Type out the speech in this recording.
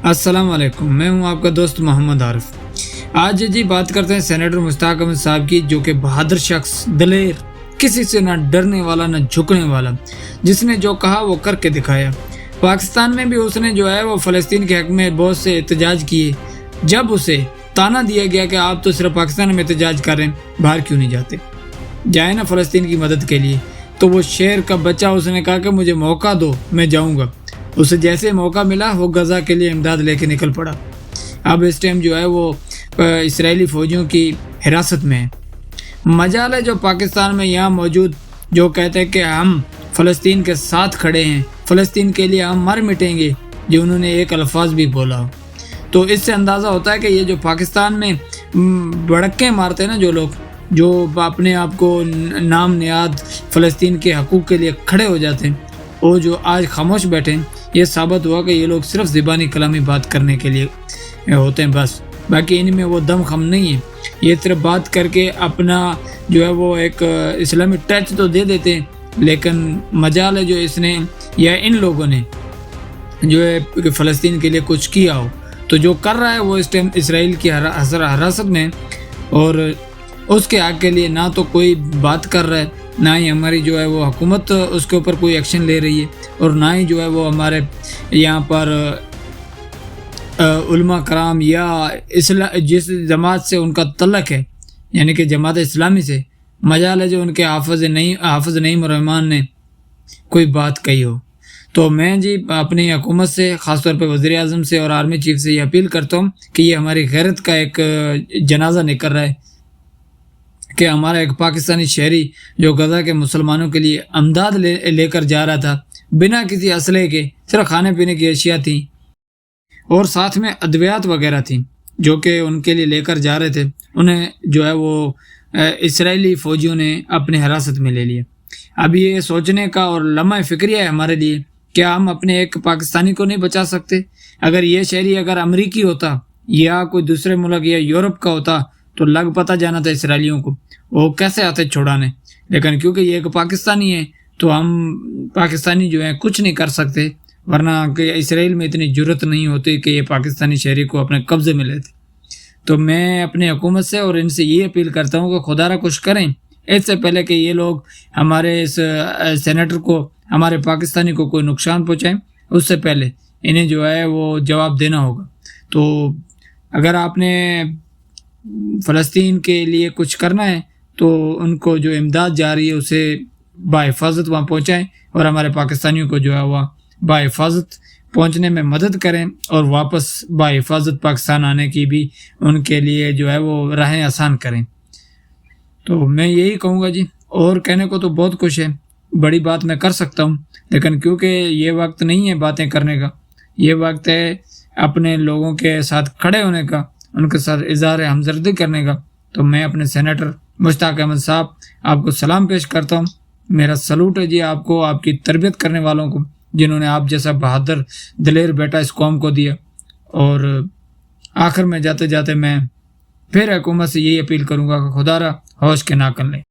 السلام علیکم، میں ہوں آپ کا دوست محمد عارف۔ آج جی بات کرتے ہیں سینیٹر مشتاق احمد صاحب کی، جو کہ بہادر شخص، دلیر، کسی سے نہ ڈرنے والا نہ جھکنے والا، جس نے جو کہا وہ کر کے دکھایا۔ پاکستان میں بھی اس نے جو ہے وہ فلسطین کے حق میں بہت سے احتجاج کیے۔ جب اسے تانا دیا گیا کہ آپ تو صرف پاکستان میں احتجاج کر رہے ہیں، باہر کیوں نہیں جاتے، جائے نا فلسطین کی مدد کے لیے، تو وہ شیر کا بچہ اس نے کہا کہ مجھے موقع دو، میں جاؤں گا۔ اسے جیسے موقع ملا وہ غزہ کے لیے امداد لے کے نکل پڑا۔ اب اس ٹائم جو ہے وہ اسرائیلی فوجیوں کی حراست میں ہے۔ مجال ہے جو پاکستان میں یہاں موجود جو کہتے ہیں کہ ہم فلسطین کے ساتھ کھڑے ہیں، فلسطین کے لیے ہم مر مٹیں گے، جو انہوں نے ایک الفاظ بھی بولا ہو، تو اس سے اندازہ ہوتا ہے کہ یہ جو پاکستان میں بڑکیں مارتے ہیں نا، جو لوگ جو اپنے آپ کو نام نیاد فلسطین کے حقوق کے لیے کھڑے ہو جاتے ہیں، وہ جو آج خاموش بیٹھے ہیں، یہ ثابت ہوا کہ یہ لوگ صرف زبانی کلامی بات کرنے کے لیے ہوتے ہیں بس، باقی ان میں وہ دم خم نہیں ہے۔ یہ صرف بات کر کے اپنا جو ہے وہ ایک اسلامی ٹچ تو دے دیتے ہیں، لیکن مجال ہے جو اس نے یا ان لوگوں نے جو ہے فلسطین کے لیے کچھ کیا ہو، تو جو کر رہا ہے وہ اس ٹائم اسرائیل کی حراست میں، اور اس کے حق کے لیے نہ تو کوئی بات کر رہا ہے، نہ ہی ہماری جو ہے وہ حکومت اس کے اوپر کوئی ایکشن لے رہی ہے، اور نہ ہی جو ہے وہ ہمارے یہاں پر علماء کرام یا جس جماعت سے ان کا تعلق ہے، یعنی کہ جماعت اسلامی سے، مجال ہے جو ان کے حافظ نعیم الرحمان نے کوئی بات کہی ہو۔ تو میں جی اپنی حکومت سے، خاص طور پہ وزیر اعظم سے اور آرمی چیف سے یہ اپیل کرتا ہوں کہ یہ ہماری غیرت کا ایک جنازہ نکل رہا ہے کہ ہمارا ایک پاکستانی شہری جو غزہ کے مسلمانوں کے لیے امداد لے کر جا رہا تھا، بنا کسی اسلحے کے، صرف کھانے پینے کی اشیاء تھیں اور ساتھ میں ادویات وغیرہ تھیں جو کہ ان کے لیے لے کر جا رہے تھے، انہیں جو ہے وہ اسرائیلی فوجیوں نے اپنے حراست میں لے لیا۔ اب یہ سوچنے کا اور لمحہ فکریہ ہے ہمارے لیے، کیا ہم اپنے ایک پاکستانی کو نہیں بچا سکتے؟ اگر یہ شہری اگر امریکی ہوتا یا کوئی دوسرے ملک یا یورپ کا ہوتا تو لگ پتہ جانا تھا اسرائیلیوں کو، وہ کیسے آتے چھوڑانے، لیکن کیونکہ یہ ایک پاکستانی ہے تو ہم پاکستانی جو ہیں کچھ نہیں کر سکتے، ورنہ کہ اسرائیل میں اتنی جرت نہیں ہوتی کہ یہ پاکستانی شہری کو اپنے قبضے میں لیتے۔ تو میں اپنی حکومت سے اور ان سے یہ اپیل کرتا ہوں کہ خدا را کچھ کریں، اس سے پہلے کہ یہ لوگ ہمارے اس سینیٹر کو، ہمارے پاکستانی کو کوئی نقصان پہنچائیں، اس سے پہلے انہیں جو ہے وہ جواب دینا ہوگا۔ تو اگر آپ نے فلسطین کے لیے کچھ کرنا ہے تو ان کو جو امداد جا رہی ہے اسے بحفاظت وہاں پہنچائیں، اور ہمارے پاکستانیوں کو جو ہے وہ بحفاظت پہنچنے میں مدد کریں، اور واپس بحفاظت پاکستان آنے کی بھی ان کے لیے جو ہے وہ راہیں آسان کریں۔ تو میں یہی کہوں گا جی، اور کہنے کو تو بہت کچھ ہے، بڑی بات میں کر سکتا ہوں، لیکن کیونکہ یہ وقت نہیں ہے باتیں کرنے کا، یہ وقت ہے اپنے لوگوں کے ساتھ کھڑے ہونے کا، ان کے ساتھ اظہار ہمدردی کرنے کا۔ تو میں اپنے سینیٹر مشتاق احمد صاحب آپ کو سلام پیش کرتا ہوں، میرا سلوٹ ہے جی آپ کو، آپ کی تربیت کرنے والوں کو، جنہوں نے آپ جیسا بہادر دلیر بیٹا اس قوم کو دیا۔ اور آخر میں جاتے جاتے میں پھر حکومت سے یہی اپیل کروں گا کہ خدا را ہوش کے ناکل لیں۔